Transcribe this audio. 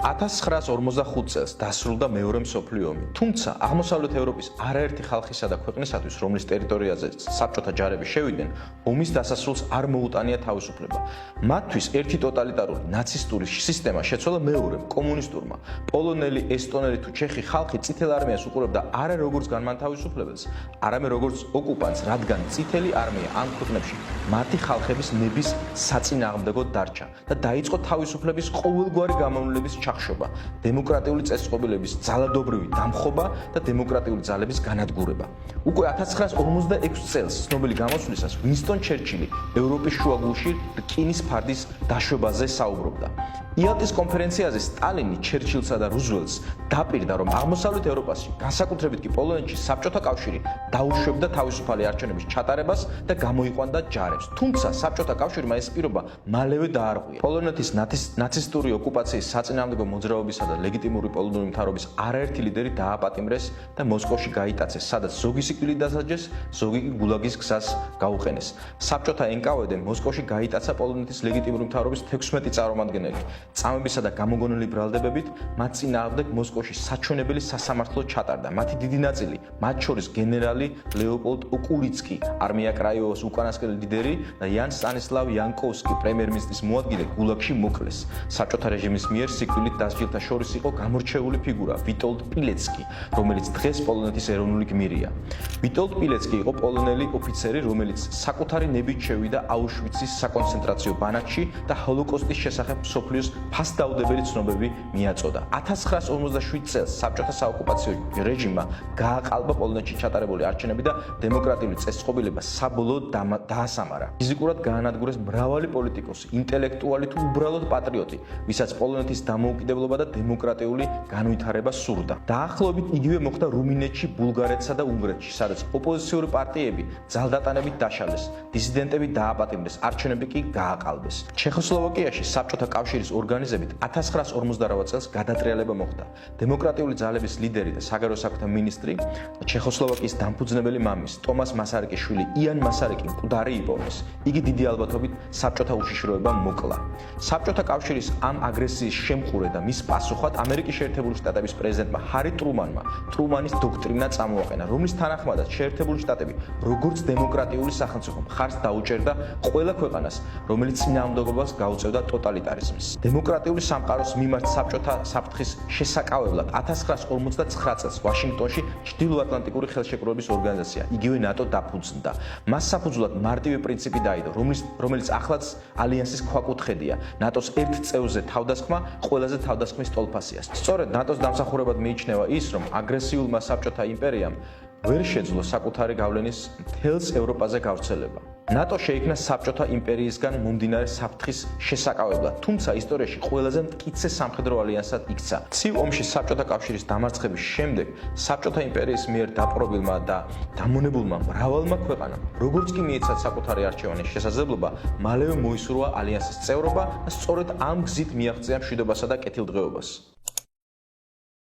1945 წელს დასრულდა მეორე მსოფლიო ომი, თუმცა აღმოსავლეთ ევროპის არაერთი ხალხისა და ქვეყნისათვის, რომლის ტერიტორიაზე საბჭოთა ჯარები შევიდნენ, ომის დასასრულს არ მოუტანია თავისუფლება. მათთვის ერთი ტოტალიტარული ნაცისტური სისტემა შეცვალა მეორემ, კომუნისტურმა. პოლონელი, ესტონელი თუ ჩეხი ხალხი წითელ არმიას უყურებდა არა როგორც განმანთავისუფლებელს, არამედ როგორც ოკუპანტს, რადგან წითელი არმია ამ ქვეყნებში მათი ხალხების ნების საწინააღმდეგოდ დარჩა და დაიწყო თავისუფლების ყოველგვარი გამოვნების ჩახშობა, დემოკრატიული წესწყობილების ძალადობრივი დამხობა და დემოკრატიული ძალების განადგურება. უკვე 1946 წელს ცნობილი გამოსვლისას ვინსტონ ჩერჩილი ევროპის შუაგულში რკინის ფარდის დაშვებაზე საუბრობდა. იალტის კონფერენციაზე სტალინი ჩერჩილსა და რუზველტს დაპირდა, რომ აღმოსავლეთ ევროპაში, განსაკუთრებით კი პოლონეთში, საბჭოთა კავშირი დაუშვებდა თავისუფალი არჩევნების ჩატარებას და გამოიყვანდა ჯარებს. თუმცა საბჭოთა კავშირმა ეს პირობა მალევე დაარღვია. პოლონეთის ნაცისტური ოკუპაციის საწინააღმდეგო მოძრაობისა და ლეგიტიმური პოლონური მთავრობის არაერთი ლიდერი დააპატიმრეს და მოსკოვში გაიტაცეს, სადაც ზოგი სიკვდილით დასაჯეს, ზოგი კი გულაგის გზას გაუყენეს. საბჭოთა NKVD-მ მოსკოვში გაიტაცა პოლონეთის ლეგიტიმური მთავრობის 16 წარმომადგენელი. წამებისა და გამოგონილი ბრალდებებით მათ წინააღმდეგ მოსკოვში საჩვენებელი სასამართლო ჩატარდა. მათი დიდი ნაწილი, მათ შორის გენერალი ლეოპოლდ ოკურიცკი, არმია კრაიოვოს უკანასკნელი ლიდერი და იან სტანისლავ იანკოვსკი, პრემიერ-მინისტრის მოადგილე, გულაგში მოკლეს. საბჭოთა რეჟიმის მიერ სიკვდილით დასჯილთა შორის იყო გამორჩეული ფიგურა ვიტოლდ პილეცკი, რომელიც დღეს პოლონეთის ეროვნული გმირია. ვიტოლდ პილეცკი იყო პოლონელი ოფიცერი, რომელიც საკუთარი ნებით შევიდა აუშვიცის საკონცენტრაციო ბანაკში და ჰოლოკოსტის შესახებ მსოფლიოს ფასდაუდებელი ცნობები მიაწოდა. 1947 წელს საბჭოთა საოკუპაციო რეჟიმმა გააყალბა პოლონეთში ჩატარებული არჩევნები და დემოკრატიული წესწყობილება საბოლოოდ დაასამარა. ფიზიკურად გაანადგურეს მრავალი პოლიტიკოსი, ინტელექტუალი თუ უბრალოდ პატრიოტი, ვისაც პოლონეთის დამოუკიდებლობა და დემოკრატიული განვითარება სურდა. დაახლოებით იგივე მოხდა რუმინეთში, ბულგარეთსა და უნგრეთში, სადაც ოპოზიციური პარტიები ძალდატანებით დაშალეს, დისიდენტები დააპატიმრეს, არჩევნები კი გააყალბეს. ჩეხოსლოვაკიაში საბჭოთა კავშირის ორგანიზებით 1958 წელს გადატრიალება მოხდა. დემოკრატიული ძალების ლიდერი და საგარეო საქმეთა მინისტრი, ჩეხოსლოვაკიის დამფუძნებელი მამის, ტომას მასარიკის შვილი იან მასარიკი მკვდარი იპოვეს. იგი დიდი ალბათობით საბჭოთა უშიშროებამ მოკლა. საბჭოთა კავშირის ამ აგრესიის შემყურე და მის პასუხად ამერიკის შეერთებული შტატების პრეზიდენტმა ჰარი ტრუმანმა ტრუმანის დოქტრინა წამოაყენა, რომლის თანახმადაც შეერთებული შტატები როგორც დემოკრატიული სახელმწიფო მხარს დაუჭერდა ყველა ქვეყანას, რომელიც წინააღმდეგობას გაუწევდა ტოტალიტარიზმს. დემოკრატიული სამყაროს მიმართ საბჭოთა საფრთხის შესაკავებლად 1959 წელს ვაშინგტონში ჩრდილოატლანტიკური ხელშეკრულების ორგანიზაცია, იგივე ნატო დაფუძნდა. მას საფუძვლად მარტივი პრინციპი დაიდო, რომელიც ახლაც ალიანსის ქვაკუთხედია. ნატოს ერთ წევრზე თავდასხმა ყველაზე თავდასხმის ტოლფასია. სწორედ ნატოს დამსახურებად მიიჩნევა ის, რომ აგრესიულმა საბჭოთა იმპერიამ ვერ შეძლო საკუთარი გავლენის მთელს ევროპაზე გავრცელება. ნატო შეიქმნა საბჭოთა იმპერიისგან მომდინარე საფრთხის შესაკავებლად, თუმცა ისტორიაში ყველაზე მტკიცე სამხედრო ალიანსად იქცა. ცივ ომში საბჭოთა კავშირის დამარცხების შემდეგ საბჭოთა იმპერიის მიერ დაპყრობილმა და დამონებულმა მრავალმა ქვეყანამ, როგორც კი მიეცათ საკუთარი არჩევანის შესაძლებლობა, მალევე მოისურვა ალიანსის წევრობა და სწორედ ამ გზით მიაღწია მშვიდობასა და კეთილდღეობას.